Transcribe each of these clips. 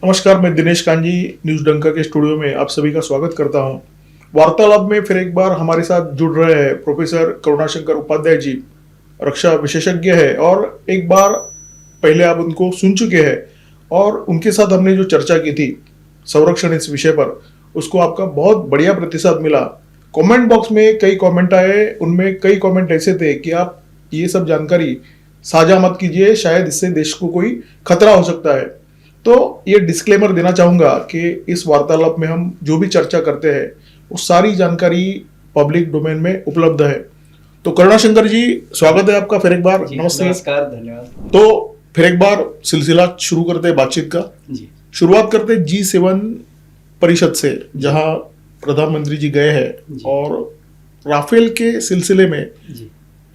नमस्कार, मैं दिनेश कांजी न्यूज डंका के स्टूडियो में आप सभी का स्वागत करता हूं। वार्तालाप में फिर एक बार हमारे साथ जुड़ रहे हैं प्रोफेसर करुणाशंकर उपाध्याय जी। रक्षा विशेषज्ञ है और एक बार पहले आप उनको सुन चुके हैं और उनके साथ हमने जो चर्चा की थी संरक्षण इस विषय पर, उसको आपका बहुत बढ़िया प्रतिसाद मिला। कमेंट बॉक्स में कई कमेंट आए, उनमें कई कमेंट ऐसे थे कि आप ये सब जानकारी साझा मत कीजिए, शायद इससे देश को कोई खतरा हो सकता है। तो ये डिस्क्लेमर देना चाहूंगा कि इस वार्तालाप में हम जो भी चर्चा करते हैं वो सारी जानकारी पब्लिक डोमेन में उपलब्ध है। तो करुणाशंकर जी, स्वागत है आपका फिर एक बार। नमस्ते, नमस्कार, धन्यवाद। तो फिर एक बार सिलसिला शुरू करते हैं बातचीत का। जी, शुरुआत करते हैं G7 परिषद से, जहां प्रधानमंत्री जी गए हैं और राफेल के सिलसिले में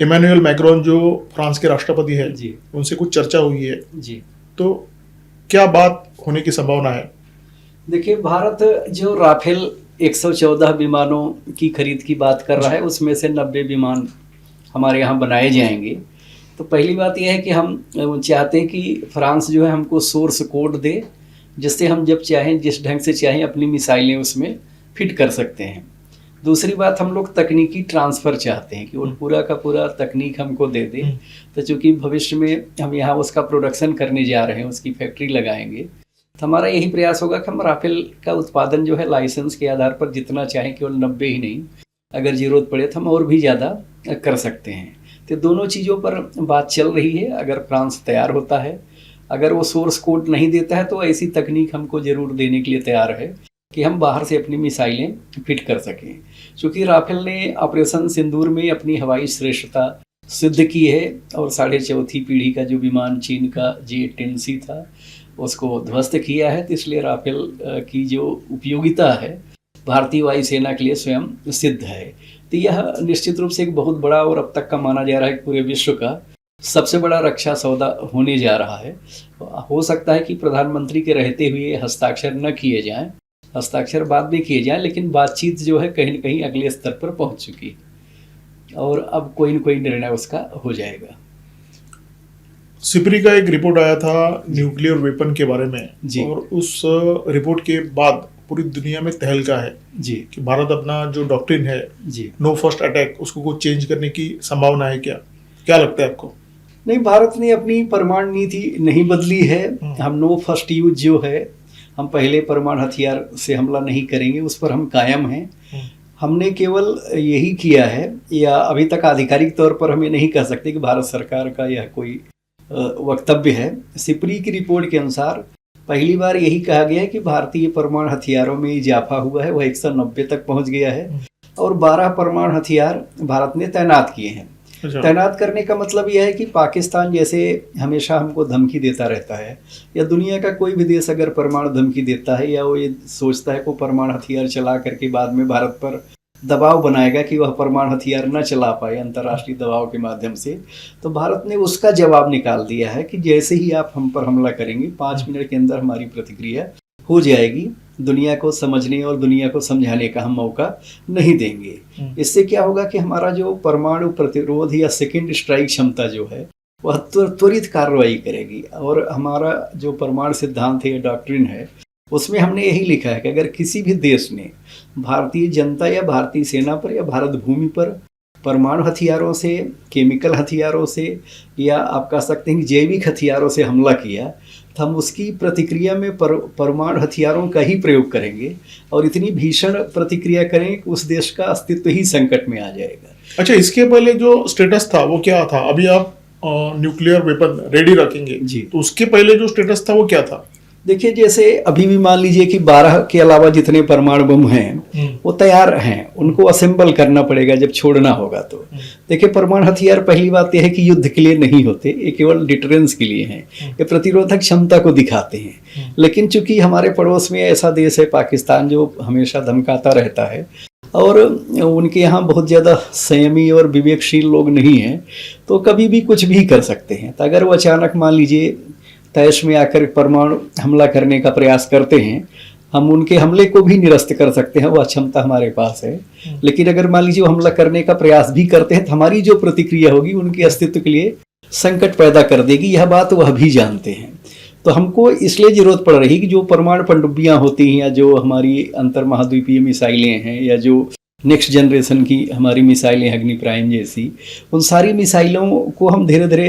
इमैनुअल मैक्रोन जो फ्रांस के राष्ट्रपति है उनसे कुछ चर्चा हुई है जी। तो क्या बात होने की संभावना है? देखिए, भारत जो राफेल 114 विमानों की खरीद की बात कर रहा है, उसमें से 90 विमान हमारे यहाँ बनाए जाएंगे। तो पहली बात यह है कि हम चाहते हैं कि फ्रांस जो है हमको सोर्स कोड दे, जिससे हम जब चाहें, जिस ढंग से चाहें, अपनी मिसाइलें उसमें फिट कर सकते हैं। दूसरी बात, हम लोग तकनीकी ट्रांसफ़र चाहते हैं कि वो पूरा का पूरा तकनीक हमको दे दे। तो चूँकि भविष्य में हम यहाँ उसका प्रोडक्शन करने जा रहे हैं, उसकी फैक्ट्री लगाएंगे, तो हमारा यही प्रयास होगा कि हम राफेल का उत्पादन जो है लाइसेंस के आधार पर जितना चाहें, केवल 90 ही नहीं, अगर ज़रूरत पड़े तो हम और भी ज़्यादा कर सकते हैं। तो दोनों चीज़ों पर बात चल रही है। अगर फ्रांस तैयार होता है, अगर वो सोर्स कोड नहीं देता है, तो ऐसी तकनीक हमको ज़रूर देने के लिए तैयार है कि हम बाहर से अपनी मिसाइलें फिट कर सकें। चूँकि राफेल ने ऑपरेशन सिंदूर में अपनी हवाई श्रेष्ठता सिद्ध की है और 4.5 पीढ़ी का जो विमान चीन का J-10C था उसको ध्वस्त किया है। तो इसलिए राफेल की जो उपयोगिता है भारतीय वायुसेना के लिए स्वयं सिद्ध है। तो यह निश्चित रूप से एक बहुत बड़ा और अब तक का माना जा रहा है पूरे विश्व का सबसे बड़ा रक्षा सौदा होने जा रहा है। हो सकता है कि प्रधानमंत्री के रहते हुए हस्ताक्षर न किए जाएं, हस्ताक्षर बाद में किए जाएं, लेकिन बातचीत जो है कहीं न कहीं अगले स्तर पर पहुंच चुकी है और अब कोई न कोई निर्णय उसका हो जाएगा। सिपरी का एक रिपोर्ट आया था न्यूक्लियर वेपन के बारे में और उस रिपोर्ट के बाद पूरी दुनिया में तहलका है जी कि भारत अपना जो डॉक्ट्रिन है जी, नो फर्स्ट अटैक, उसको कुछ चेंज करने की संभावना है क्या? क्या लगता है आपको? नहीं, भारत ने अपनी परमाणु नीति नहीं बदली है। हम नो फर्स्ट यूज जो है, हम पहले परमाणु हथियार से हमला नहीं करेंगे, उस पर हम कायम हैं। हमने केवल यही किया है, या अभी तक आधिकारिक तौर पर हम ये नहीं कह सकते कि भारत सरकार का यह कोई वक्तव्य है। सिपरी की रिपोर्ट के अनुसार पहली बार यही कहा गया है कि भारतीय परमाणु हथियारों में इजाफा हुआ है, वह 190 तक पहुंच गया है और 12 परमाणु हथियार भारत ने तैनात किए हैं। तैनात करने का मतलब यह है कि पाकिस्तान जैसे हमेशा हमको धमकी देता रहता है, या दुनिया का कोई भी देश अगर परमाणु धमकी देता है या वो ये सोचता है कि वो परमाणु हथियार चला करके बाद में भारत पर दबाव बनाएगा कि वह परमाणु हथियार न चला पाए अंतर्राष्ट्रीय दबाव के माध्यम से, तो भारत ने उसका जवाब निकाल दिया है कि जैसे ही आप हम पर हमला करेंगे 5 मिनट के अंदर हमारी प्रतिक्रिया हो जाएगी। दुनिया को समझने और दुनिया को समझाने का हम मौका नहीं देंगे। इससे क्या होगा कि हमारा जो परमाणु प्रतिरोध या सेकेंड स्ट्राइक क्षमता जो है वह त्वरित कार्रवाई करेगी। और हमारा जो परमाणु सिद्धांत है या डॉक्ट्रिन है, उसमें हमने यही लिखा है कि अगर किसी भी देश ने भारतीय जनता या भारतीय सेना पर या भारत भूमि पर परमाणु हथियारों से, केमिकल हथियारों से, या आप कह सकते हैं जैविक हथियारों से हमला किया, तो हम उसकी प्रतिक्रिया में परमाणु हथियारों का ही प्रयोग करेंगे और इतनी भीषण प्रतिक्रिया करेंगे कि उस देश का अस्तित्व ही संकट में आ जाएगा। अच्छा, इसके पहले जो स्टेटस था वो क्या था? अभी आप न्यूक्लियर वेपन रेडी रखेंगे जी, तो उसके पहले जो स्टेटस था वो क्या था? देखिए, जैसे अभी भी मान लीजिए कि 12 के अलावा जितने परमाणु बम हैं वो तैयार हैं, उनको असेंबल करना पड़ेगा जब छोड़ना होगा। तो देखिए, परमाणु हथियार पहली बात यह है कि युद्ध के लिए नहीं होते, ये केवल डिटरेंस के लिए हैं, ये प्रतिरोधक क्षमता को दिखाते हैं। लेकिन चूंकि हमारे पड़ोस में ऐसा देश है पाकिस्तान जो हमेशा धमकाता रहता है और उनके यहाँ बहुत ज़्यादा संयमी और विवेकशील लोग नहीं हैं, तो कभी भी कुछ भी कर सकते हैं। तो अगर वो अचानक मान लीजिए तैश में आकर परमाणु हमला करने का प्रयास करते हैं, हम उनके हमले को भी निरस्त कर सकते हैं, वह क्षमता हमारे पास है। लेकिन अगर मान लीजिए वो हमला करने का प्रयास भी करते हैं तो हमारी जो प्रतिक्रिया होगी उनके अस्तित्व के लिए संकट पैदा कर देगी, यह बात वह भी जानते हैं। तो हमको इसलिए ज़रूरत पड़ रही कि जो परमाणु पनडुब्बियाँ होती हैं या जो हमारी अंतर महाद्वीपीय मिसाइलें हैं या जो नेक्स्ट जनरेशन की हमारी मिसाइलें अग्नि प्राइम जैसी, उन सारी मिसाइलों को हम धीरे धीरे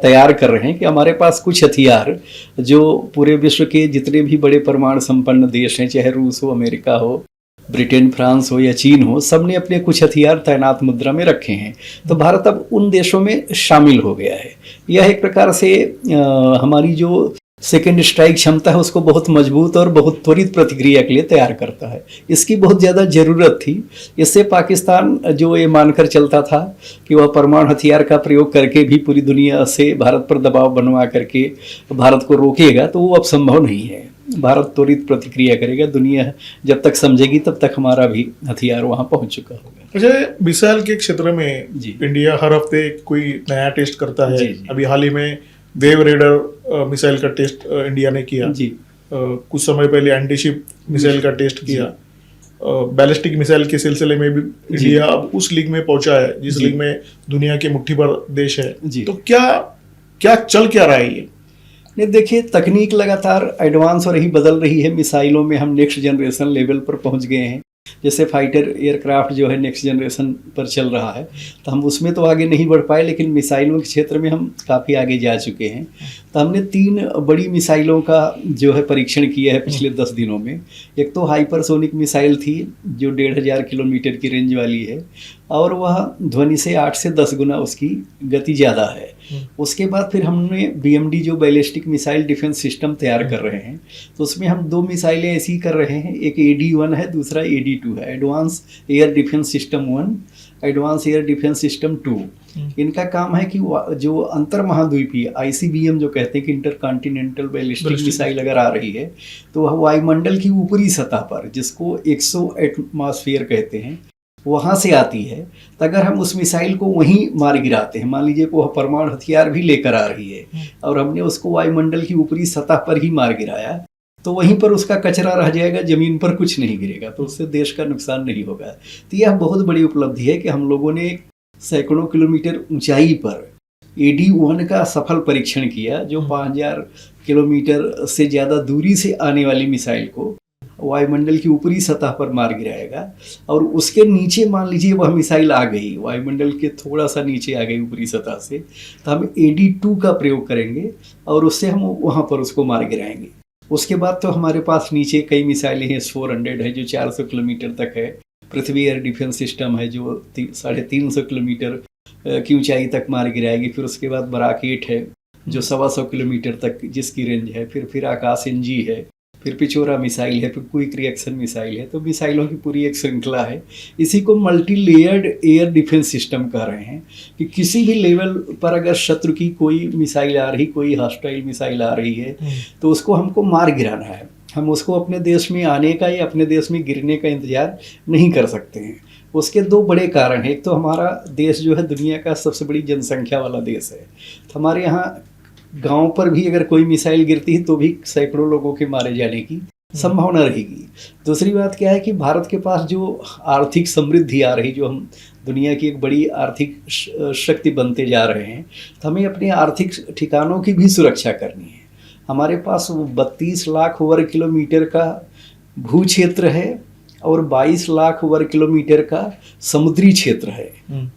तैयार कर रहे हैं कि हमारे पास कुछ हथियार जो पूरे विश्व के जितने भी बड़े परमाणु संपन्न देश हैं, चाहे रूस हो, अमेरिका हो, ब्रिटेन, फ्रांस हो या चीन हो, सब ने अपने कुछ हथियार तैनात मुद्रा में रखे हैं। तो भारत अब उन देशों में शामिल हो गया है। यह एक प्रकार से हमारी जो सेकेंड स्ट्राइक क्षमता है उसको बहुत मजबूत और बहुत त्वरित प्रतिक्रिया के लिए तैयार करता है। इसकी बहुत ज़्यादा ज़रूरत थी। इससे पाकिस्तान जो ये मानकर चलता था कि वह परमाणु हथियार का प्रयोग करके भी पूरी दुनिया से भारत पर दबाव बनवा करके भारत को रोकेगा, तो वो अब संभव नहीं है। भारत त्वरित प्रतिक्रिया करेगा। दुनिया जब तक समझेगी तब तक हमारा भी हथियार वहाँ पहुँच चुका होगा। अच्छा, मिसाइल के क्षेत्र में जी। इंडिया हर हफ्ते कोई नया टेस्ट करता है। जी, जी। अभी हाल ही में वेव रेडर मिसाइल का टेस्ट इंडिया ने किया। जी। कुछ समय पहले एंटीशिप मिसाइल का टेस्ट किया। बैलिस्टिक मिसाइल के सिलसिले में भी इंडिया अब उस लीग में पहुंचा है जिस लीग में दुनिया के मुट्ठी भर देश है। तो क्या चल क्या रहा है ये? नहीं, देखिए, तकनीक लगातार एडवांस हो रही, बदल रही है। मिसाइलों में हम नेक्स्ट जनरेशन लेवल पर पहुंच गए हैं। जैसे फाइटर एयरक्राफ्ट जो है नेक्स्ट जनरेशन पर चल रहा है, तो हम उसमें तो आगे नहीं बढ़ पाए, लेकिन मिसाइलों के क्षेत्र में हम काफ़ी आगे जा चुके हैं। तो हमने 3 बड़ी मिसाइलों का जो है परीक्षण किया है पिछले 10 दिनों में। एक तो हाइपरसोनिक मिसाइल थी जो 1500 किलोमीटर की रेंज वाली है और वह ध्वनि से 8 से 10 गुना उसकी गति ज़्यादा है। उसके बाद फिर हमने BMD जो बैलिस्टिक मिसाइल डिफेंस सिस्टम तैयार कर रहे हैं, तो उसमें हम 2 मिसाइलें ऐसी कर रहे हैं। एक AD-1 है, दूसरा AD-2 है, advance air defence system 1, advance air defence system 2। इनका काम है कि जो अंतर महाद्वीपीय ICBM जो कहते हैं कि इंटरकॉन्टिनेंटल बैलिस्टिक मिसाइल अगर आ रही है तो वह वायुमंडल की ऊपरी सतह पर, जिसको 100 एटमॉस्फेयर कहते हैं, वहाँ से आती है। तो अगर हम उस मिसाइल को वहीं मार गिराते हैं, मान लीजिए वो परमाणु हथियार भी लेकर आ रही है और हमने उसको वायुमंडल की ऊपरी सतह पर ही मार गिराया, तो वहीं पर उसका कचरा रह जाएगा, जमीन पर कुछ नहीं गिरेगा, तो उससे देश का नुकसान नहीं होगा। तो यह बहुत बड़ी उपलब्धि है कि हम लोगों ने सैकड़ों किलोमीटर ऊंचाई पर AD-1 का सफल परीक्षण किया, जो 5000 किलोमीटर से ज़्यादा दूरी से आने वाली मिसाइल को वायुमंडल की ऊपरी सतह पर मार गिराएगा। और उसके नीचे मान लीजिए वह मिसाइल आ गई, वायुमंडल के थोड़ा सा नीचे आ गई ऊपरी सतह से, तो हम AD-2 का प्रयोग करेंगे और उससे हम वहाँ पर उसको मार गिराएंगे। उसके बाद तो हमारे पास नीचे कई मिसाइलें हैं। S-400 है जो 400 किलोमीटर तक है। पृथ्वी एयर डिफेंस सिस्टम है जो 350 किलोमीटर की ऊंचाई तक मार गिराएगी। फिर उसके बाद बराक-8 है जो 125 किलोमीटर तक जिसकी रेंज है। फिर आकाश NG है, फिर पिछोरा मिसाइल है, फिर क्विक रिएक्शन मिसाइल है। तो मिसाइलों की पूरी एक श्रृंखला है। इसी को multi layered air defence system कह रहे हैं कि किसी भी लेवल पर अगर शत्रु की कोई मिसाइल आ रही, कोई हॉस्टाइल मिसाइल आ रही है, तो उसको हमको मार गिराना है। हम उसको अपने देश में आने का या अपने देश में गिरने का इंतजार नहीं कर सकते हैं। उसके 2 बड़े कारण हैं। एक तो हमारा देश जो है दुनिया का सबसे बड़ी जनसंख्या वाला देश है, तो हमारे यहाँ गांव पर भी अगर कोई मिसाइल गिरती है तो भी सैकड़ों लोगों के मारे जाने की संभावना रहेगी। दूसरी बात क्या है कि भारत के पास जो आर्थिक समृद्धि आ रही, जो हम दुनिया की एक बड़ी आर्थिक शक्ति बनते जा रहे हैं, तो हमें अपने आर्थिक ठिकानों की भी सुरक्षा करनी है। हमारे पास 32 लाख वर्ग किलोमीटर का भू क्षेत्र है और 22 लाख वर्ग किलोमीटर का समुद्री क्षेत्र है।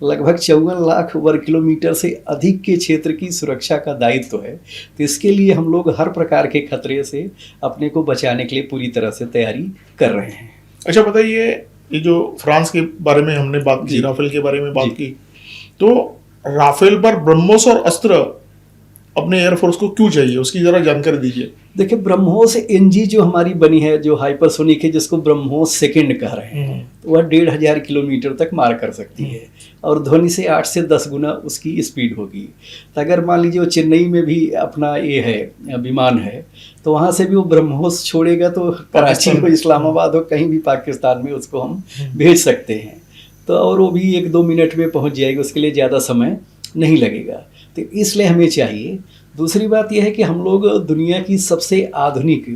लगभग 54 लाख वर्ग किलोमीटर से अधिक के क्षेत्र की सुरक्षा का दायित्व है। तो इसके लिए हम लोग हर प्रकार के खतरे से अपने को बचाने के लिए पूरी तरह से तैयारी कर रहे हैं। अच्छा, बताइए, ये जो फ्रांस के बारे में हमने बात की, राफेल के बारे में बात की, तो राफेल पर ब्रह्मोस और अस्त्र अपने एयरफोर्स को क्यों चाहिए, उसकी जरा जानकारी दीजिए। देखिए, ब्रह्मोस NG जो हमारी बनी है, जो हाइपरसोनिक है, जिसको ब्रह्मोस सेकंड कह रहे हैं, तो वह 1500 किलोमीटर तक मार कर सकती है और ध्वनि से 8 से 10 गुना उसकी स्पीड होगी। तो अगर मान लीजिए वो चेन्नई में भी अपना ये है विमान है, तो वहाँ से भी वो ब्रह्मोस छोड़ेगा तो कराची हो, इस्लामाबाद हो, कहीं भी पाकिस्तान में उसको हम भेज सकते हैं। तो और वो भी 1-2 मिनट में पहुँच जाएगी, उसके लिए ज़्यादा समय नहीं लगेगा। तो इसलिए हमें चाहिए। दूसरी बात यह है कि हम लोग दुनिया की सबसे आधुनिक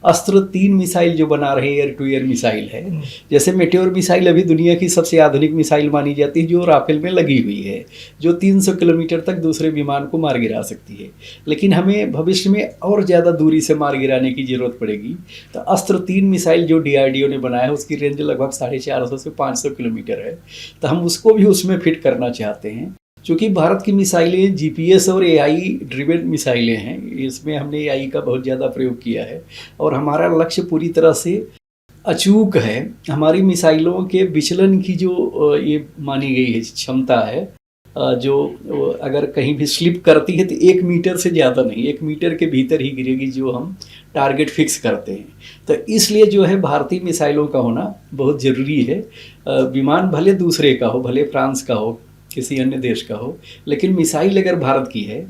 अस्त्र 3 मिसाइल जो बना रहे एयर टू एयर मिसाइल है। जैसे मेटेओर मिसाइल अभी दुनिया की सबसे आधुनिक मिसाइल मानी जाती है, जो राफेल में लगी हुई है, जो 300 किलोमीटर तक दूसरे विमान को मार गिरा सकती है। लेकिन हमें भविष्य में और ज़्यादा दूरी से मार गिराने की ज़रूरत पड़ेगी। तो अस्त्र 3 मिसाइल जो DRDO ने बनाया है, उसकी रेंज लगभग 450 से 500 किलोमीटर है। तो हम उसको भी उसमें फिट करना चाहते हैं। चूँकि भारत की मिसाइलें GPS और AI ड्रिवन मिसाइलें हैं, इसमें हमने AI का बहुत ज़्यादा प्रयोग किया है और हमारा लक्ष्य पूरी तरह से अचूक है। हमारी मिसाइलों के विचलन की जो ये मानी गई है क्षमता है, जो अगर कहीं भी स्लिप करती है तो 1 मीटर से ज़्यादा नहीं, 1 मीटर के भीतर ही गिरेगी, जो हम टारगेट फिक्स करते हैं। तो इसलिए जो है भारतीय मिसाइलों का होना बहुत ज़रूरी है। विमान भले दूसरे का हो, भले फ्रांस का हो, किसी अन्य देश का हो, लेकिन मिसाइल अगर भारत की है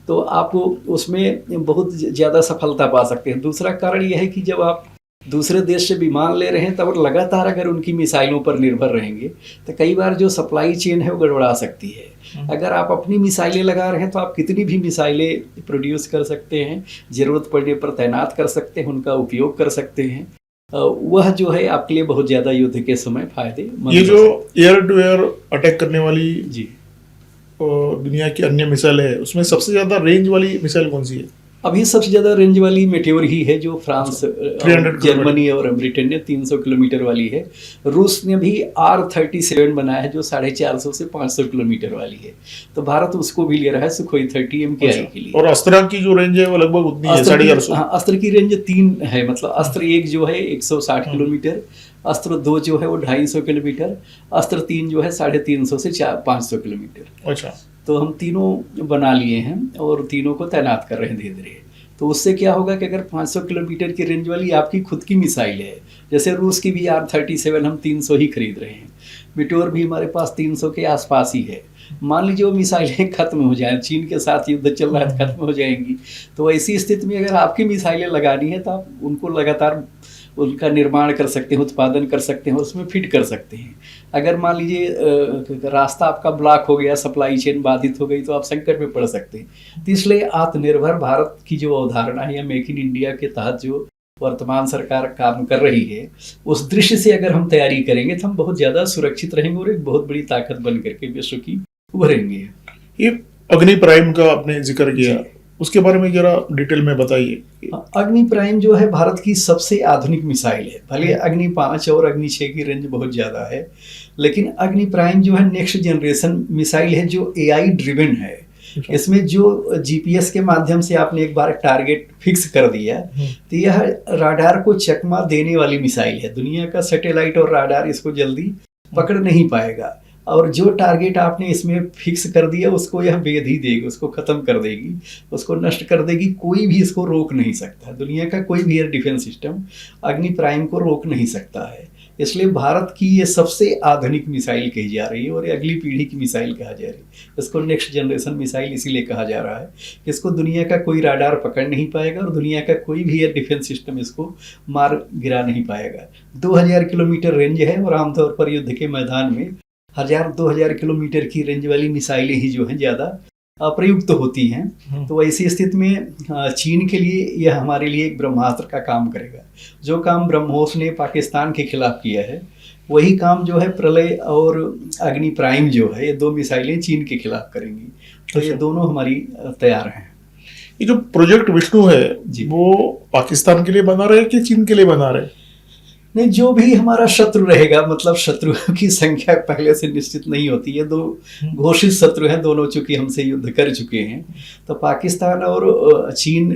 तो आप उसमें बहुत ज़्यादा सफलता पा सकते हैं। दूसरा कारण यह है कि जब आप दूसरे देश से विमान ले रहे हैं तब लगातार अगर उनकी मिसाइलों पर निर्भर रहेंगे तो कई बार जो सप्लाई चेन है वो गड़बड़ा सकती है। अगर आप अपनी मिसाइलें लगा रहे हैं तो आप कितनी भी मिसाइलें प्रोड्यूस कर सकते हैं, ज़रूरत पड़ने पर तैनात कर सकते हैं, उनका उपयोग कर सकते हैं। वह जो है आपके लिए बहुत ज़्यादा युद्ध के समय फायदेमंद। ये जो एयर टू एयर अटैक करने वाली जी दुनिया की अन्य मिसाइल है, उसमें सबसे ज़्यादा रेंज वाली मिसाइल कौन सी है? अभी सबसे ज़्यादा रेंज वाली मेटेओर ही है, जो फ्रांस, 300 जर्मनी और ब्रिटेन ने 300 किलोमीटर वाली है। रूस ने भी R-37 बनाया है, जो 450 से 500 किलोमीटर वाली है। तो भारत उसको भी ले रहा है सुखोई 30 MKI के लिए। और अस्त्र की जो रेंज है वो लगभग उतनी है, 450। हाँ, अस्त्र की रेंज 3 है, मतलब अस्त्र 1 जो है 160 किलोमीटर, अस्त्र 2 जो है वो 250 किलोमीटर, अस्त्र 3 जो है 350 से 500 किलोमीटर। अच्छा, तो हम तीनों बना लिए हैं और तीनों को तैनात कर रहे हैं धीरे धीरे। तो उससे क्या होगा कि अगर 500 किलोमीटर की रेंज वाली आपकी खुद की मिसाइल है, जैसे रूस की भी R-37 हम 300 ही खरीद रहे हैं, मेटेओर भी हमारे पास 300 के आसपास ही है। मान लीजिए वो मिसाइलें खत्म हो जाएं, चीन के साथ युद्ध चल रहा है, खत्म हो जाएंगी, तो ऐसी स्थिति में अगर आपकी मिसाइलें लगानी है तो आप उनको लगातार उनका निर्माण कर सकते हैं, उत्पादन कर सकते हैं, उसमें फिट कर सकते हैं। अगर मान लीजिए रास्ता आपका ब्लॉक हो गया, सप्लाई चेन बाधित हो गई, तो आप संकट में पड़ सकते हैं। तो इसलिए आत्मनिर्भर भारत की जो अवधारणा है या मेक इन इंडिया के तहत जो वर्तमान सरकार काम कर रही है, उस दृश्य से अगर हम तैयारी करेंगे तो हम बहुत ज़्यादा सुरक्षित रहेंगे और एक बहुत बड़ी ताकत बन करके विश्व की उभरेंगे। ये अग्नि प्राइम का आपने जिक्र किया, उसके बारे में जरा डिटेल में बताइए। अग्नि प्राइम जो है भारत की सबसे आधुनिक मिसाइल है। भले अग्नि 5 और अग्नि 6 की रेंज बहुत ज़्यादा है, लेकिन अग्नि प्राइम जो है नेक्स्ट जनरेशन मिसाइल है, जो AI ड्रिवन है। इसमें जो GPS के माध्यम से आपने एक बार टारगेट फिक्स कर दिया तो यह राडार को चकमा देने वाली मिसाइल है। दुनिया का सैटेलाइट और राडार इसको जल्दी पकड़ नहीं पाएगा, और जो टारगेट आपने इसमें फिक्स कर दिया उसको यह भेद ही देगी, उसको ख़त्म कर देगी, उसको नष्ट कर देगी। कोई भी इसको रोक नहीं सकता। दुनिया का कोई भी एयर डिफेंस सिस्टम अग्नि प्राइम को रोक नहीं सकता है। इसलिए भारत की ये सबसे आधुनिक मिसाइल कही जा रही है और ये अगली पीढ़ी की मिसाइल कहा जा रही है। इसको नेक्स्ट जनरेशन मिसाइल इसीलिए कहा जा रहा है कि इसको दुनिया का कोई राडार पकड़ नहीं पाएगा और दुनिया का कोई भी एयर डिफेंस सिस्टम इसको मार गिरा नहीं पाएगा। 2000 किलोमीटर रेंज है और आमतौर पर युद्ध के मैदान में 1000-2000 किलोमीटर की रेंज वाली मिसाइलें ही जो हैं ज़्यादा प्रयुक्त होती हैं। तो ऐसी स्थिति में चीन के लिए यह हमारे लिए एक ब्रह्मास्त्र का काम करेगा। जो काम ब्रह्मोस ने पाकिस्तान के खिलाफ किया है, वही काम जो है प्रलय और अग्नि प्राइम जो है, ये 2 मिसाइलें चीन के खिलाफ करेंगी। तो ये दोनों हमारी तैयार हैं। ये जो प्रोजेक्ट विष्णु है वो पाकिस्तान के लिए बना रहे हैं कि चीन के लिए बना रहे हैं? नहीं, जो भी हमारा शत्रु रहेगा, मतलब शत्रुओं की संख्या पहले से निश्चित नहीं होती है। 2 घोषित शत्रु हैं, दोनों चूंकि हमसे युद्ध कर चुके हैं। तो पाकिस्तान और चीन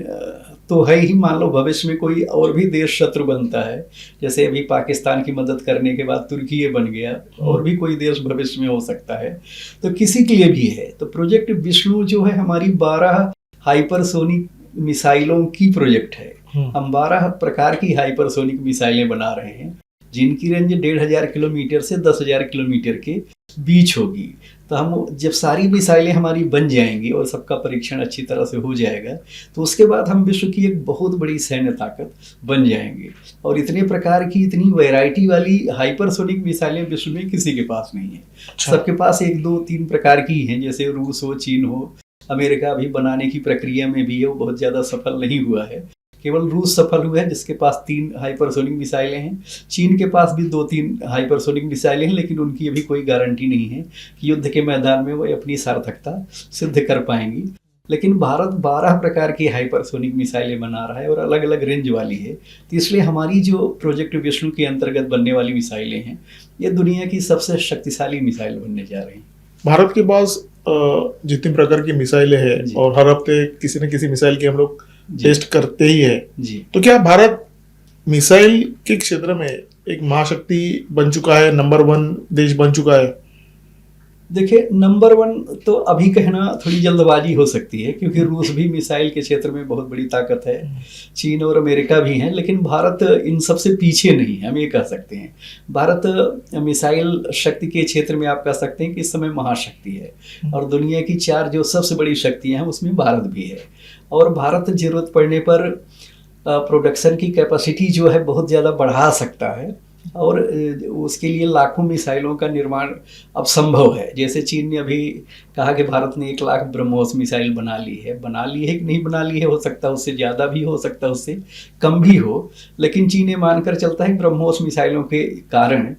तो है ही। मान लो भविष्य में कोई और भी देश शत्रु बनता है, जैसे अभी पाकिस्तान की मदद करने के बाद तुर्की बन गया, और भी कोई देश भविष्य में हो सकता है, तो किसी के लिए भी है। तो प्रोजेक्ट विष्णु जो है हमारी 12 हाइपरसोनिक मिसाइलों की प्रोजेक्ट है। हम 12 प्रकार की हाइपरसोनिक मिसाइलें बना रहे हैं, जिनकी रेंज 1500 किलोमीटर से 10,000 किलोमीटर के बीच होगी। तो हम जब सारी मिसाइलें हमारी बन जाएंगी और सबका परीक्षण अच्छी तरह से हो जाएगा, तो उसके बाद हम विश्व की एक बहुत बड़ी सैन्य ताकत बन जाएंगे। और इतने प्रकार की, इतनी वैरायटी वाली हाइपरसोनिक मिसाइलें विश्व में किसी के पास नहीं है। सबके पास 1, 2, 3 प्रकार की हैं, जैसे रूस हो, चीन हो, अमेरिका भी बनाने की प्रक्रिया में भी है, वो बहुत ज़्यादा सफल नहीं हुआ है। केवल रूस सफल हुआ है जिसके पास 3 हाइपरसोनिक मिसाइलें हैं। चीन के पास भी 2-3 हाइपरसोनिक मिसाइलें हैं, लेकिन उनकी अभी कोई गारंटी नहीं है कि युद्ध के मैदान में वो अपनी सार्थकता सिद्ध कर पाएंगी। लेकिन भारत 12 प्रकार की हाइपरसोनिक मिसाइलें बना रहा है और अलग अलग रेंज वाली है। तो इसलिए हमारी जो प्रोजेक्ट विष्णु के अंतर्गत बनने वाली मिसाइलें हैं, ये दुनिया की सबसे शक्तिशाली मिसाइल बनने जा रही हैं। भारत के पास जितनी प्रकार की मिसाइलें हैं जी। और हर हफ्ते किसी न किसी मिसाइल की हम लोग जी। टेस्ट करते ही है, जी तो क्या भारत मिसाइल के क्षेत्र में एक महाशक्ति बन चुका है, नंबर 1 देश बन चुका है? देखिए, नंबर 1 तो अभी कहना थोड़ी जल्दबाजी हो सकती है, क्योंकि रूस भी मिसाइल के क्षेत्र में बहुत बड़ी ताकत है, चीन और अमेरिका भी हैं, लेकिन भारत इन सबसे पीछे नहीं है, हम ये कह सकते हैं। भारत मिसाइल शक्ति के क्षेत्र में आप कह सकते हैं कि इस समय महाशक्ति है, और दुनिया की 4 जो सबसे बड़ी शक्तियां हैं उसमें भारत भी है। और भारत जरूरत पड़ने पर प्रोडक्शन की कैपेसिटी जो है बहुत ज़्यादा बढ़ा सकता है, और उसके लिए लाखों मिसाइलों का निर्माण अब संभव है। जैसे चीन ने अभी कहा कि भारत ने 1 लाख ब्रह्मोस मिसाइल बना ली है कि नहीं बना ली है, हो सकता है उससे ज़्यादा भी हो सकता है उससे कम भी हो, लेकिन चीन ये मानकर चलता है कि ब्रह्मोस मिसाइलों के कारण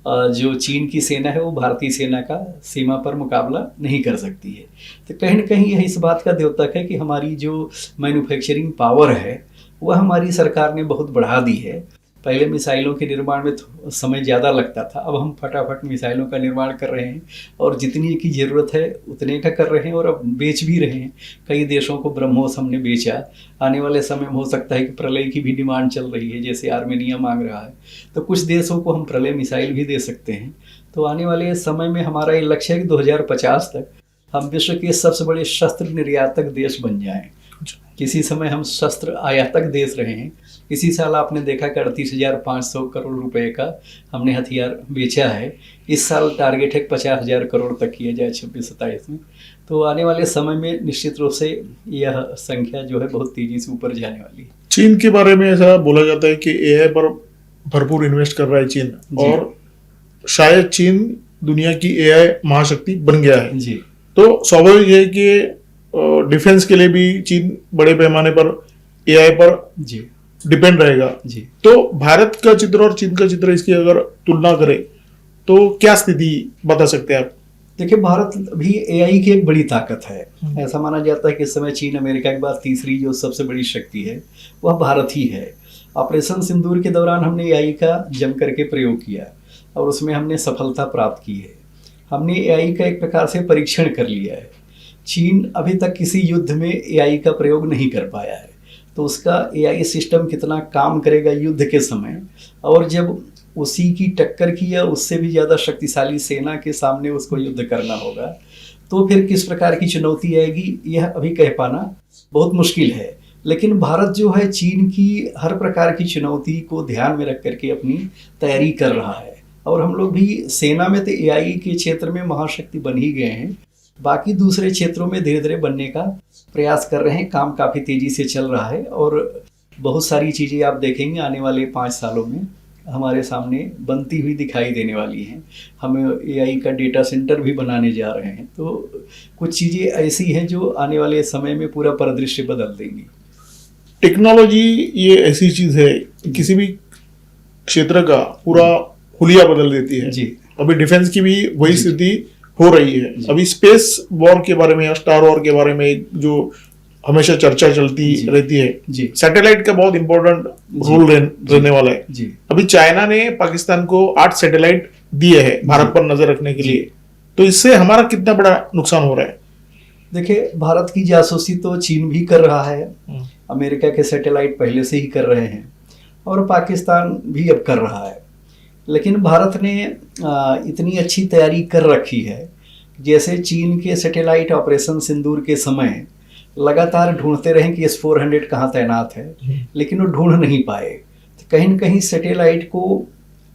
जो चीन की सेना है वो भारतीय सेना का सीमा पर मुकाबला नहीं कर सकती है। तो कहीं न कहीं यह इस बात का द्योतक है कि हमारी जो मैन्युफैक्चरिंग पावर है वह हमारी सरकार ने बहुत बढ़ा दी है। पहले मिसाइलों के निर्माण में समय ज़्यादा लगता था, अब हम फटाफट मिसाइलों का निर्माण कर रहे हैं और जितनी की ज़रूरत है उतने का कर रहे हैं, और अब बेच भी रहे हैं। कई देशों को ब्रह्मोस हमने बेचा। आने वाले समय में हो सकता है कि प्रलय की भी डिमांड चल रही है, जैसे आर्मेनिया मांग रहा है, तो कुछ देशों को हम प्रलय मिसाइल भी दे सकते हैं। तो आने वाले समय में हमारा ये लक्ष्य है कि 2050 तक हम विश्व के सबसे बड़े शस्त्र निर्यातक देश बन जाएँ। किसी समय हम शस्त्र आयातक देश रहे हैं। इसी साल आपने देखा कि 38,500 करोड़ रुपए का हमने हथियार बेचा है। इस साल टारगेट है 50,000 करोड़ तक किया जाए 26-27 में। तो आने वाले समय में निश्चित रूप से यह संख्या जो है बहुत तेजी से ऊपर जाने वाली है। चीन के बारे में ऐसा बोला जाता है कि एआई पर भरपूर इन्वेस्ट कर रहा है चीन, और शायद चीन दुनिया की एआई महाशक्ति बन गया है। जी। तो स्वाभाविक है कि डिफेंस के लिए भी चीन बड़े पैमाने पर एआई पर जी डिपेंड रहेगा। जी। तो भारत का चित्र और चीन का चित्र, इसकी अगर तुलना करें तो क्या स्थिति बता सकते हैं आप? देखिए, भारत भी एआई की एक बड़ी ताकत है। ऐसा माना जाता है कि इस समय चीन अमेरिका के बाद तीसरी जो सबसे बड़ी शक्ति है वह भारत ही है। ऑपरेशन सिंदूर के दौरान हमने एआई का जम करके प्रयोग किया और उसमें हमने सफलता प्राप्त की है। हमने एआई का एक प्रकार से परीक्षण कर लिया है। चीन अभी तक किसी युद्ध में एआई का प्रयोग नहीं कर पाया है, तो उसका एआई सिस्टम कितना काम करेगा युद्ध के समय, और जब उसी की टक्कर की या उससे भी ज़्यादा शक्तिशाली सेना के सामने उसको युद्ध करना होगा, तो फिर किस प्रकार की चुनौती आएगी, यह अभी कह पाना बहुत मुश्किल है। लेकिन भारत जो है चीन की हर प्रकार की चुनौती को ध्यान में रख करके अपनी तैयारी कर रहा है, और हम लोग भी सेना में तो एआई के क्षेत्र में महाशक्ति बन ही गए हैं। बाकी दूसरे क्षेत्रों में धीरे धीरे बनने का प्रयास कर रहे हैं। काम काफ़ी तेज़ी से चल रहा है, और बहुत सारी चीज़ें आप देखेंगे आने वाले 5 सालों में हमारे सामने बनती हुई दिखाई देने वाली हैं। हम एआई का डेटा सेंटर भी बनाने जा रहे हैं। तो कुछ चीज़ें ऐसी हैं जो आने वाले समय में पूरा परिदृश्य बदल देंगी। टेक्नोलॉजी ये ऐसी चीज है कि किसी भी क्षेत्र का पूरा हुलिया बदल देती है। जी। अभी डिफेंस की भी वही स्थिति हो रही है। अभी स्पेस वॉर के बारे में या स्टार वॉर के बारे में जो हमेशा चर्चा चलती रहती है, सैटेलाइट का बहुत इंपॉर्टेंट रोल रहने वाला है। जी। अभी चाइना ने पाकिस्तान को 8 सैटेलाइट दिए हैं भारत पर नजर रखने के लिए, तो इससे हमारा कितना बड़ा नुकसान हो रहा है? देखिए, भारत की जासूसी तो चीन भी कर रहा है, अमेरिका के सैटेलाइट पहले से ही कर रहे हैं, और पाकिस्तान भी अब कर रहा है। लेकिन भारत ने इतनी अच्छी तैयारी कर रखी है, जैसे चीन के सैटेलाइट ऑपरेशन सिंदूर के समय लगातार ढूंढते रहे कि S-400 कहाँ तैनात है, लेकिन वो ढूंढ नहीं पाए। तो कहीं न कहीं सैटेलाइट को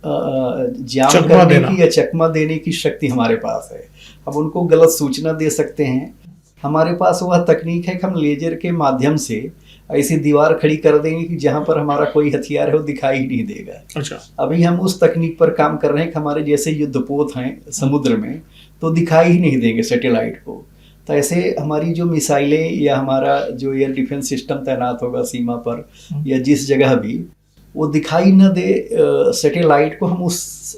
जाम करने की या चकमा देने की शक्ति हमारे पास है। अब उनको गलत सूचना दे सकते हैं। हमारे पास वह तकनीक है कि हम लेजर के माध्यम से ऐसी दीवार खड़ी कर देंगे कि जहां पर हमारा कोई हथियार है वो दिखाई ही नहीं देगा। अच्छा। अभी हम उस तकनीक पर काम कर रहे हैं कि हमारे जैसे युद्धपोत हैं समुद्र में, तो दिखाई ही नहीं देंगे सैटेलाइट को। तो ऐसे हमारी जो मिसाइलें या हमारा जो एयर डिफेंस सिस्टम तैनात होगा सीमा पर या जिस जगह भी, वो दिखाई न दे सैटेलाइट को, हम उस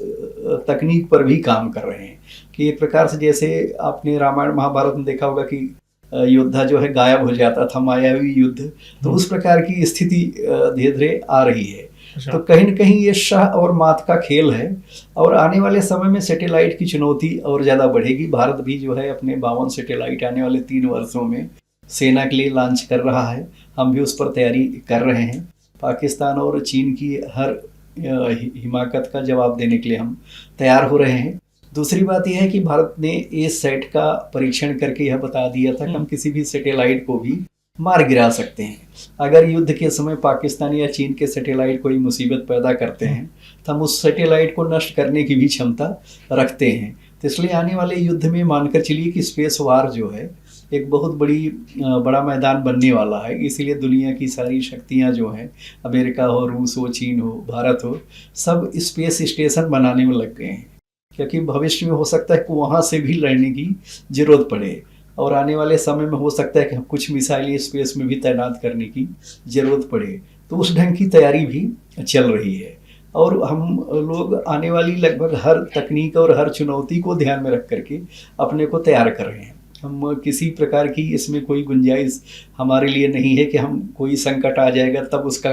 तकनीक पर भी काम कर रहे हैं कि एक प्रकार से जैसे आपने रामायण महाभारत में देखा होगा कि योद्धा जो है गायब हो जाता था, मायावी युद्ध, तो उस प्रकार की स्थिति धीरे धीरे आ रही है। तो कहीं न कहीं ये शाह और मात का खेल है और आने वाले समय में सैटेलाइट की चुनौती और ज़्यादा बढ़ेगी। भारत भी जो है अपने 52 सैटेलाइट आने वाले 3 वर्षों में सेना के लिए लॉन्च कर रहा है, हम भी उस पर तैयारी कर रहे हैं। पाकिस्तान और चीन की हर हिमाकत का जवाब देने के लिए हम तैयार हो रहे हैं। दूसरी बात यह है कि भारत ने ए सेट का परीक्षण करके यह बता दिया था कि हम किसी भी सैटेलाइट को भी मार गिरा सकते हैं। अगर युद्ध के समय पाकिस्तान या चीन के सैटेलाइट कोई मुसीबत पैदा करते हैं तो हम उस सैटेलाइट को नष्ट करने की भी क्षमता रखते हैं। तो इसलिए आने वाले युद्ध में मानकर चलिए कि स्पेस वार जो है एक बहुत बड़ा मैदान बनने वाला है। इसीलिए दुनिया की सारी शक्तियां जो हैं, अमेरिका हो, रूस हो, चीन हो, भारत हो, सब स्पेस स्टेशन बनाने में लग गए हैं, क्योंकि भविष्य में हो सकता है कि वहाँ से भी लड़ने की ज़रूरत पड़े और आने वाले समय में हो सकता है कि कुछ मिसाइलें स्पेस में भी तैनात करने की ज़रूरत पड़े। तो उस ढंग की तैयारी भी चल रही है और हम लोग आने वाली लगभग हर तकनीक और हर चुनौती को ध्यान में रख करके अपने को तैयार कर रहे हैं। हम किसी प्रकार की इसमें कोई गुंजाइश हमारे लिए नहीं है कि हम कोई संकट आ जाएगा तब उसका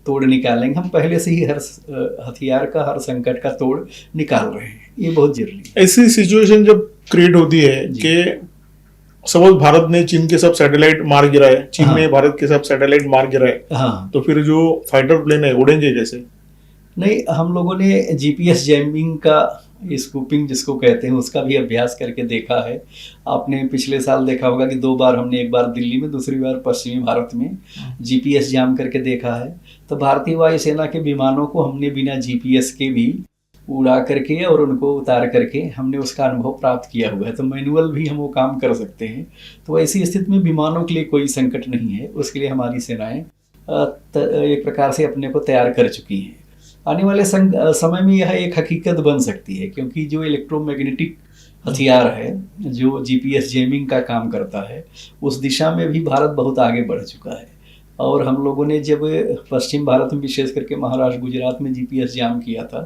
तोड़ निकालेंगे। हम पहले से ही हर हथियार का, हर संकट का तोड़ निकाल रहे हैं। ये बहुत जरूरी है। ऐसी सिचुएशन जब क्रिएट होती है कि सपोज भारत ने चीन के सब सैटेलाइट मार गिराए, चीन ने भारत के सब सैटेलाइट मार गिराए, तो फिर जो फाइटर प्लेन है उड़ेंगे कैसे? नहीं, हम लोगों ने जीपीएस जैमिंग का, स्कूपिंग जिसको कहते हैं, उसका भी अभ्यास करके देखा है। आपने पिछले साल देखा होगा कि 2 बार हमने, एक बार दिल्ली में, दूसरी बार पश्चिमी भारत में जीपीएस जाम करके देखा है। तो भारतीय वायुसेना के विमानों को हमने बिना जीपीएस के भी उड़ा करके और उनको उतार करके हमने उसका अनुभव प्राप्त किया हुआ है। तो मैनुअल भी हम वो काम कर सकते हैं। तो ऐसी स्थिति में विमानों के लिए कोई संकट नहीं है। उसके लिए हमारी सेनाएं एक प्रकार से अपने को तैयार कर चुकी हैं। आने वाले समय में यह एक हकीकत बन सकती है, क्योंकि जो इलेक्ट्रोमैग्नेटिक हथियार है जो जीपीएस जैमिंग का काम करता है, उस दिशा में भी भारत बहुत आगे बढ़ चुका है। और हम लोगों ने जब पश्चिम भारत में, विशेष करके महाराष्ट्र, गुजरात में जीपीएस जाम किया था,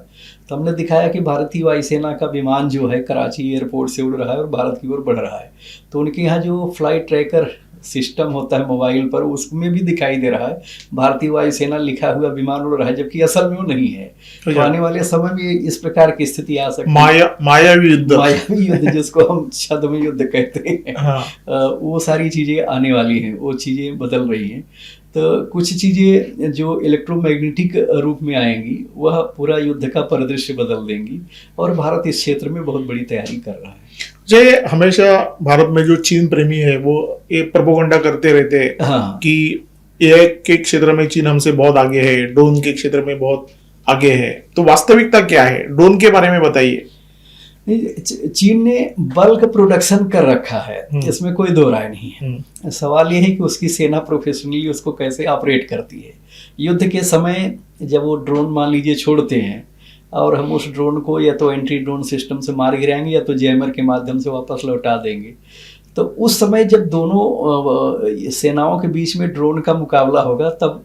तो हमने दिखाया कि भारतीय वायुसेना का विमान जो है कराची एयरपोर्ट से उड़ रहा है और भारत की ओर बढ़ रहा है। तो उनके यहाँ जो फ्लाइट ट्रैकर सिस्टम होता है मोबाइल पर, उसमें भी दिखाई दे रहा है भारतीय वायुसेना लिखा हुआ विमान उड़ रहा है, जबकि असल में वो नहीं है। तो आने वाले समय में इस प्रकार की स्थिति आ सकती है। मायावी युद्ध जिसको हम छद्म युद्ध कहते हैं, वो सारी चीज़ें आने वाली हैं, वो चीज़ें बदल रही हैं। तो कुछ चीज़ें जो इलेक्ट्रोमैग्नेटिक रूप में आएंगी वह पूरा युद्ध का परिदृश्य बदल देंगी और भारत इस क्षेत्र में बहुत बड़ी तैयारी कर रहा है। जय, हमेशा भारत में जो चीन प्रेमी है वो ये प्रोपेगेंडा करते रहते हैं कि एआई के क्षेत्र में चीन हमसे बहुत आगे है, ड्रोन के क्षेत्र में बहुत आगे है। तो वास्तविकता क्या है? ड्रोन के बारे में बताइए। चीन ने बल्क प्रोडक्शन कर रखा है, इसमें कोई दो राय नहीं है। सवाल यह है कि उसकी सेना प्रोफेशनली उसको कैसे ऑपरेट करती है। युद्ध के समय जब वो ड्रोन मान लीजिए छोड़ते हैं और हम उस ड्रोन को या तो एंट्री ड्रोन सिस्टम से मार गिराएंगे या तो जैमर के माध्यम से वापस लौटा देंगे, तो उस समय जब दोनों सेनाओं के बीच में ड्रोन का मुकाबला होगा तब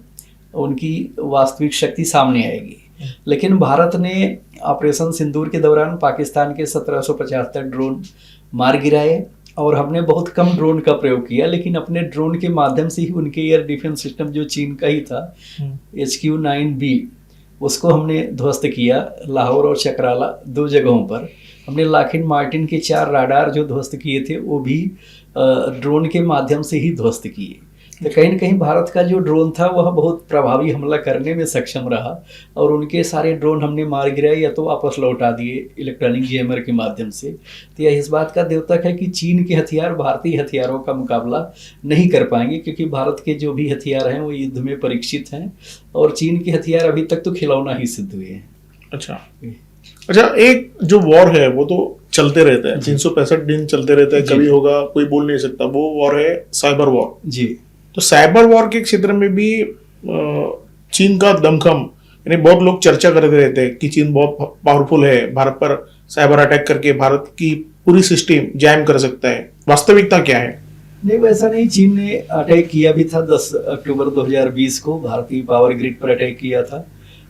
उनकी वास्तविक शक्ति सामने आएगी। लेकिन भारत ने ऑपरेशन सिंदूर के दौरान पाकिस्तान के 1775 ड्रोन मार गिराए और हमने बहुत कम ड्रोन का प्रयोग किया, लेकिन अपने ड्रोन के माध्यम से ही उनके एयर डिफेंस सिस्टम जो चीन का ही था HQ-9B, उसको हमने ध्वस्त किया। लाहौर और चकराला 2 जगहों पर हमने लॉकहीड मार्टिन के 4 राडार जो ध्वस्त किए थे वो भी ड्रोन के माध्यम से ही ध्वस्त किए। तो कहीं न कहीं भारत का जो ड्रोन था वह बहुत प्रभावी हमला करने में सक्षम रहा और उनके सारे ड्रोन हमने मार गिराए या तो वापस लौटा दिए इलेक्ट्रॉनिक जैमर के माध्यम से। तो यह इस बात का द्योतक है कि चीन के हथियार भारतीय हथियारों का मुकाबला नहीं कर पाएंगे, क्योंकि भारत के जो भी हथियार हैं वो युद्ध में परीक्षित हैं और चीन के हथियार अभी तक तो खिलौना ही सिद्ध हुए हैं। अच्छा, एक जो वॉर है वो तो चलते रहता है, 365 दिन चलते रहता है, कभी होगा कोई बोल नहीं सकता। वो वॉर है साइबर वॉर जी। तो साइबर वॉर के क्षेत्र में भी चीन का दमखम, यानी बहुत लोग चर्चा करते रहते हैं कि चीन बहुत पावरफुल है, भारत पर साइबर अटैक करके भारत की पूरी सिस्टम जैम कर सकता है, वास्तविकता क्या है? नहीं, वैसा नहीं। चीन ने अटैक किया भी था 10 अक्टूबर 2020 को, भारतीय पावर ग्रिड पर अटैक किया था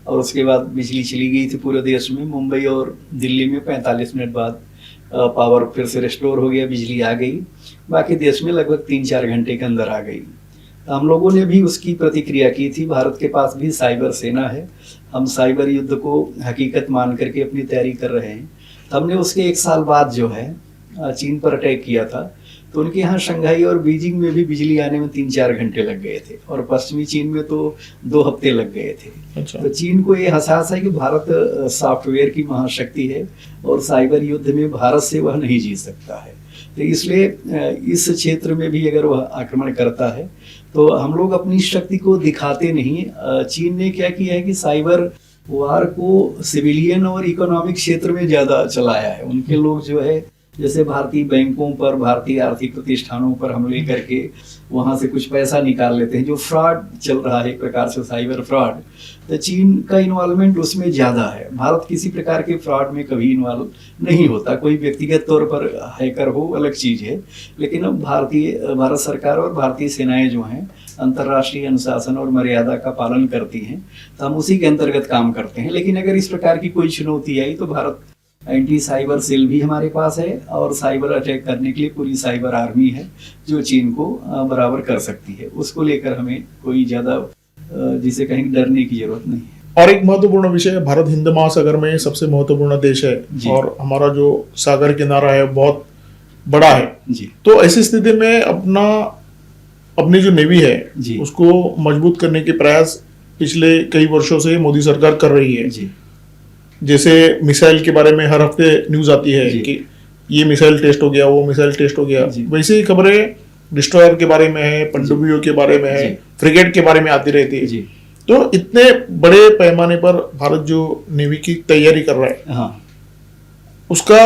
और उसके बाद बिजली चली गई थी पूरे देश में। मुंबई और दिल्ली में 45 मिनट बाद पावर फिर से रिस्टोर हो गया, बिजली आ गई। बाकी देश में लगभग 3-4 घंटे के अंदर आ गई। हम लोगों ने भी उसकी प्रतिक्रिया की थी। भारत के पास भी साइबर सेना है, हम साइबर युद्ध को हकीकत मान करके अपनी तैयारी कर रहे हैं। हमने उसके 1 साल बाद जो है चीन पर अटैक किया था, तो उनके यहाँ शंघाई और बीजिंग में भी बिजली आने में 3-4 घंटे लग गए थे और पश्चिमी चीन में तो 2 हफ्ते लग गए थे। अच्छा। तो चीन को ये एहसास है कि भारत सॉफ्टवेयर की महाशक्ति है और साइबर युद्ध में भारत से वह नहीं जीत सकता है। तो इसलिए इस क्षेत्र में भी अगर वह आक्रमण करता है तो हम लोग अपनी शक्ति को दिखाते नहीं। चीन ने क्या किया है कि साइबर वार को सिविलियन और इकोनॉमिक क्षेत्र में ज़्यादा चलाया है। उनके लोग जो है जैसे भारतीय बैंकों पर, भारतीय आर्थिक प्रतिष्ठानों पर हमले करके वहाँ से कुछ पैसा निकाल लेते हैं, जो फ्रॉड चल रहा है एक प्रकार से साइबर फ्रॉड। तो चीन का इन्वॉल्वमेंट उसमें ज़्यादा है। भारत किसी प्रकार के फ्रॉड में कभी इन्वॉल्व नहीं होता। कोई व्यक्तिगत तौर पर हैकर हो अलग चीज़ है, लेकिन अब भारत सरकार और भारतीय सेनाएं जो हैं अंतर्राष्ट्रीय अनुशासन और मर्यादा का पालन करती हैं, तो हम उसी के अंतर्गत काम करते हैं। लेकिन अगर इस प्रकार की कोई चुनौती आई तो भारत एंटी साइबर सेल भी हमारे पास है और साइबर अटैक करने के लिए पूरी साइबर आर्मी है जो चीन को बराबर कर सकती है। उसको लेकर हमें कोई ज़्यादा जिसे कहीं डरने की जरूरत नहीं है। और एक महत्वपूर्ण विषय, भारत हिंद महासागर में सबसे महत्वपूर्ण देश है और हमारा जो सागर किनारा है बहुत बड़ा है जी। तो ऐसी स्थिति में अपनी जो नेवी है उसको मजबूत करने के प्रयास पिछले कई वर्षों से मोदी सरकार कर रही है जी। जैसे मिसाइल के बारे में हर हफ्ते न्यूज आती है कि ये मिसाइल टेस्ट हो गया, वो मिसाइल टेस्ट हो गया। वैसे ही खबरें डिस्ट्रॉयर के बारे में है, पनडुब्बियों के बारे में है, फ्रिगेट के बारे में आती रहती है। तो इतने बड़े पैमाने पर भारत जो नेवी की तैयारी कर रहा है, हाँ, उसका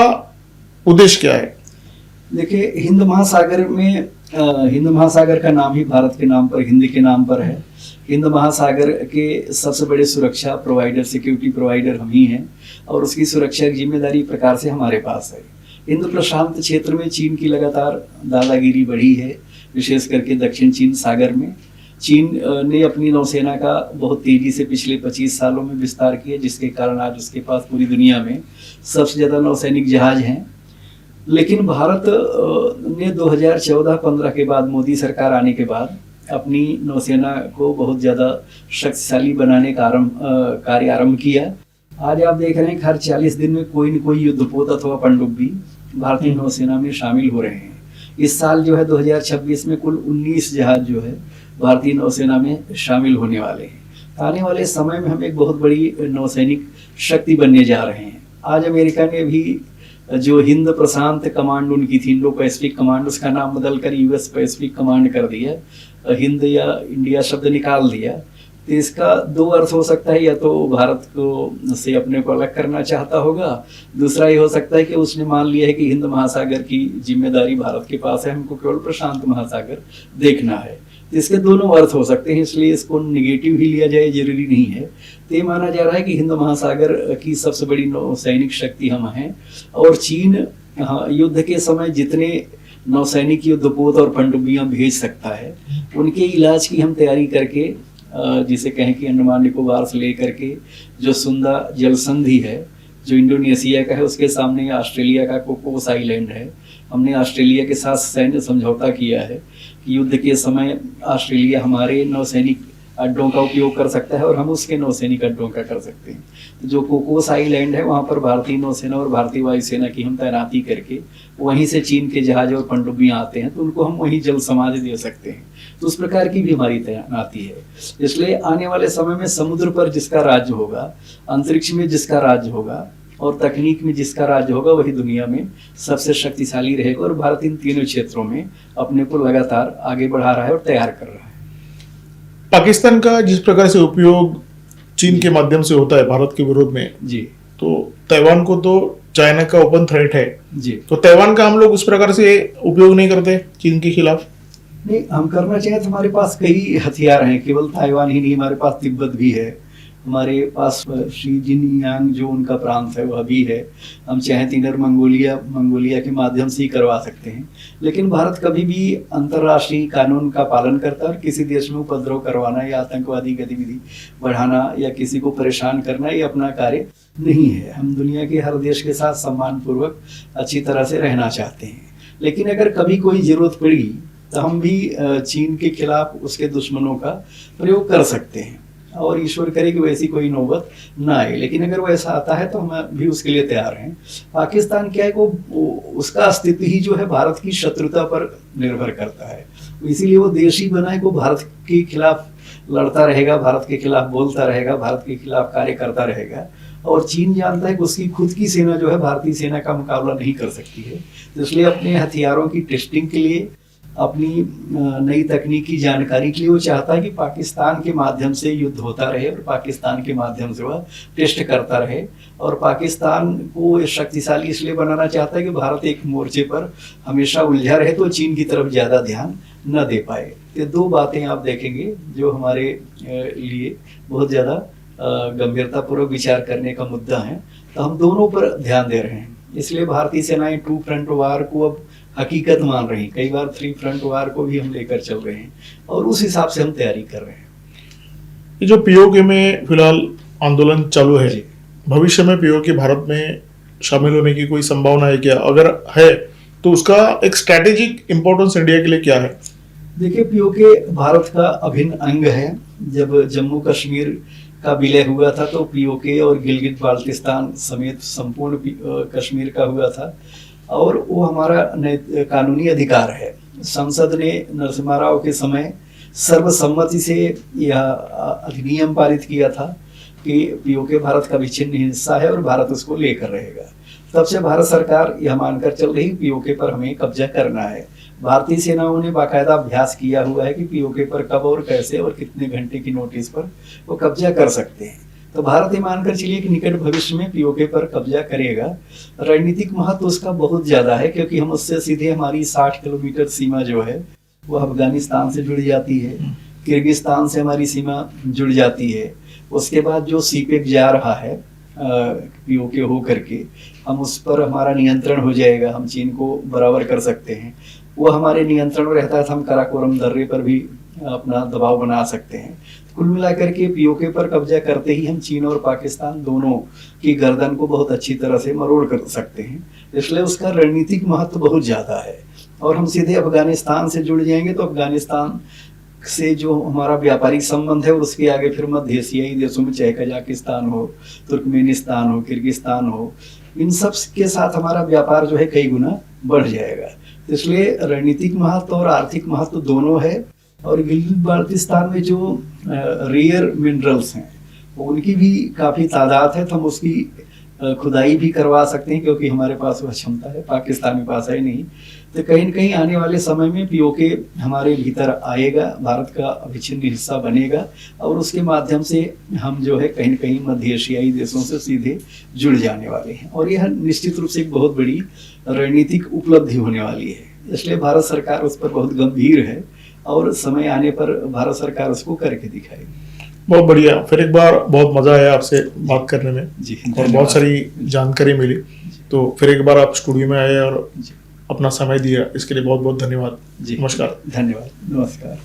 उद्देश्य क्या है? देखिए, हिंद महासागर में हिंद महासागर का नाम ही भारत के नाम पर, हिंद के नाम पर है। हिंद महासागर के सबसे बड़े सुरक्षा प्रोवाइडर, सिक्योरिटी प्रोवाइडर हम ही हैं और उसकी सुरक्षा की जिम्मेदारी प्रकार से हमारे पास है। हिंद प्रशांत क्षेत्र में चीन की लगातार दादागिरी बढ़ी है, विशेष करके दक्षिण चीन सागर में। चीन ने अपनी नौसेना का बहुत तेजी से पिछले 25 सालों में विस्तार किया, जिसके कारण आज उसके पास पूरी दुनिया में सबसे ज़्यादा नौसैनिक जहाज हैं। लेकिन भारत ने 2014-15 के बाद, मोदी सरकार आने के बाद, अपनी नौसेना को बहुत ज़्यादा शक्तिशाली बनाने का कार्य आरंभ किया। आज आप देख रहे हैं कि हर 40 दिन में कोई न कोई युद्धपोत अथवा पनडुब्बी भारतीय नौसेना में शामिल हो रहे हैं। इस साल जो है 2026 में कुल 19 जहाज जो है भारतीय नौसेना में शामिल होने वाले हैं। आने वाले समय में हम एक बहुत बड़ी नौसैनिक शक्ति बनने जा रहे हैं। आज अमेरिका ने भी जो हिंद प्रशांत कमांड उनकी थी, इंडो पैसिफिक कमांड, उसका नाम बदलकर यूएस पैसिफिक कमांड कर दिया, हिंद या इंडिया शब्द निकाल दिया। तो इसका 2 अर्थ हो सकता है, या तो भारत को से अपने को अलग करना चाहता होगा, दूसरा ये हो सकता है कि उसने मान लिया है कि हिंद महासागर की जिम्मेदारी भारत के पास है, हमको केवल प्रशांत महासागर देखना है। तो इसके दोनों अर्थ हो सकते हैं, इसलिए इसको निगेटिव ही लिया जाए जरूरी नहीं है। तो ये माना जा रहा है कि हिंद महासागर की सबसे बड़ी नौसैनिक शक्ति हम हैं और चीन युद्ध के समय जितने नौसैनिक युद्धपोत और पनडुब्बियां भेज सकता है, उनके इलाज की हम तैयारी करके, जिसे कहें कि अंडमान निकोबार से लेकर के जो सुंदा जल संधि है जो इंडोनेशिया का है, उसके सामने ऑस्ट्रेलिया का कोकोस आइलैंड है, हमने ऑस्ट्रेलिया के साथ सैन्य समझौता किया है कि युद्ध के समय ऑस्ट्रेलिया हमारे नौसैनिक अड्डों का उपयोग कर सकता है और हम उसके नौसैनिक अड्डों का कर सकते हैं। तो जो कोकोस आइलैंड है वहाँ पर भारतीय नौसेना और भारतीय वायुसेना की हम तैनाती करके वहीं से चीन के जहाज और पनडुब्बियाँ आते हैं तो उनको हम वहीं जल समाधि दे सकते हैं। तो उस प्रकार की भी हमारी तैनाती है। इसलिए आने वाले समय में समुद्र पर जिसका राज्य होगा, अंतरिक्ष में जिसका राज्य होगा और तकनीक में जिसका राज्य होगा, वही दुनिया में सबसे शक्तिशाली रहेगा। और भारत इन तीनों क्षेत्रों में अपने को लगातार आगे बढ़ा रहा है और तैयार कर रहा है। पाकिस्तान का जिस प्रकार से उपयोग चीन के माध्यम से होता है भारत के विरोध में जी, तो ताइवान को तो चाइना का ओपन थ्रेट है जी, तो ताइवान का हम लोग उस प्रकार से उपयोग नहीं करते चीन के खिलाफ? नहीं, हम करना चाहें तो हमारे पास कई हथियार हैं, केवल ताइवान ही नहीं, हमारे पास तिब्बत भी है, हमारे पास शीजिनयांग जो उनका प्रांत है वह भी है। हम चाहें तो इनर मंगोलिया के माध्यम से ही करवा सकते हैं। लेकिन भारत कभी भी अंतर्राष्ट्रीय कानून का पालन करता है और किसी देश में उपद्रव करवाना या आतंकवादी गतिविधि बढ़ाना या किसी को परेशान करना ये अपना कार्य नहीं है। हम दुनिया के हर देश के साथ सम्मानपूर्वक अच्छी तरह से रहना चाहते हैं। लेकिन अगर कभी कोई ज़रूरत पड़ी तो हम भी चीन के खिलाफ उसके दुश्मनों का प्रयोग कर सकते हैं और ईश्वर करे कि वैसी कोई नौबत ना आए। लेकिन अगर वैसा आता है तो हम भी उसके लिए तैयार हैं। पाकिस्तान क्या है वो उसका अस्तित्व ही जो है भारत की शत्रुता पर निर्भर करता है। इसीलिए वो देश ही बना है वो भारत के खिलाफ लड़ता रहेगा, भारत के खिलाफ बोलता रहेगा, भारत के खिलाफ कार्य करता रहेगा। और चीन जानता है कि उसकी खुद की सेना जो है भारतीय सेना का मुकाबला नहीं कर सकती है। तो इसलिए अपने हथियारों की टेस्टिंग के लिए, अपनी नई तकनीक की जानकारी के लिए वो चाहता है कि पाकिस्तान के माध्यम से युद्ध होता रहे और पाकिस्तान के माध्यम से वह टेस्ट करता रहे। और पाकिस्तान को शक्तिशाली इसलिए बनाना चाहता है कि भारत एक मोर्चे पर हमेशा उलझा रहे तो चीन की तरफ ज़्यादा ध्यान न दे पाए। ये दो बातें आप देखेंगे जो हमारे लिए बहुत ज़्यादा गंभीरतापूर्वक विचार करने का मुद्दा है। तो हम दोनों पर ध्यान दे रहे हैं। इसलिए भारतीय सेनाएं 2 फ्रंट वार को अब हकीकत मान रही, कई बार 3 फ्रंट वार को भी हम लेकर चल रहे हैं और उस हिसाब से हम तैयारी कर रहे हैं। ये जो पीओके में फिलहाल आंदोलन चालू है, भविष्य में पीओके भारत में शामिल होने की कोई संभावना है क्या? अगर है तो उसका एक स्ट्रैटेजिक इंपॉर्टेंस इंडिया के लिए क्या है? देखिए, पीओके भारत का अभिन्न अंग है। जब जम्मू कश्मीर का विलय हुआ था तो पीओके और गिलगित बाल्टिस्तान समेत संपूर्ण कश्मीर का हुआ था और वो हमारा कानूनी अधिकार है। संसद ने नरसिम्हा राव के समय सर्वसम्मति से यह अधिनियम पारित किया था कि पीओके भारत का विच्छिन्न हिस्सा है और भारत उसको लेकर रहेगा। तब से भारत सरकार यह मानकर चल रही पीओके पर हमें कब्जा करना है। भारतीय सेनाओं ने बाकायदा अभ्यास किया हुआ है कि पीओके पर कब और कैसे और कितने घंटे की नोटिस पर वो कब्जा कर सकते हैं। तो भारत ये मानकर चलिए कि निकट भविष्य में पीओके पर कब्जा करेगा। रणनीतिक महत्व उसका बहुत ज़्यादा है क्योंकि हम उससे सीधे हमारी 60 किलोमीटर सीमा जो है वो अफगानिस्तान से जुड़ जाती है, किर्गिस्तान से हमारी सीमा जुड़ जाती है। उसके बाद जो सीपेक जा रहा है पीओके हो करके, हम उस पर हमारा नियंत्रण हो जाएगा, हम चीन को बराबर कर सकते हैं। वो हमारे नियंत्रण में रहता है तो हम काराकोरम दर्रे पर भी अपना दबाव बना सकते हैं। कुल मिलाकर के पीओके पर कब्जा करते ही हम चीन और पाकिस्तान दोनों की गर्दन को बहुत अच्छी तरह से मरोड़ कर सकते हैं। इसलिए उसका रणनीतिक महत्व बहुत ज़्यादा है। और हम सीधे अफगानिस्तान से जुड़ जाएंगे तो अफगानिस्तान से जो हमारा व्यापारिक संबंध है और उसके आगे फिर मध्य एशियाई देशों में चाहे कजाकिस्तान हो, तुर्कमेनिस्तान हो, किर्गिस्तान हो, इन सब के साथ हमारा व्यापार जो है कई गुना बढ़ जाएगा। इसलिए रणनीतिक महत्व और आर्थिक महत्व दोनों है। और गिलगित बाल्टिस्तान में जो रेयर मिनरल्स हैं उनकी भी काफ़ी तादाद है, तो हम उसकी खुदाई भी करवा सकते हैं क्योंकि हमारे पास वह क्षमता है, पाकिस्तान के पास है नहीं। तो कहीं न कहीं आने वाले समय में पीओके हमारे भीतर आएगा, भारत का अविच्छिन्न हिस्सा बनेगा और उसके माध्यम से हम जो है कहीं न कहीं मध्य एशियाई देशों से सीधे जुड़ जाने वाले हैं। और यह निश्चित रूप से एक बहुत बड़ी रणनीतिक उपलब्धि होने वाली है। इसलिए भारत सरकार उस पर बहुत गंभीर है और समय आने पर भारत सरकार उसको करके दिखाएगी। बहुत बढ़िया। फिर एक बार बहुत मजा आया आपसे बात करने में जी, और बहुत सारी जानकारी मिली। तो फिर एक बार आप स्टूडियो में आए और अपना समय दिया, इसके लिए बहुत बहुत धन्यवाद। जी, नमस्कार। धन्यवाद, नमस्कार।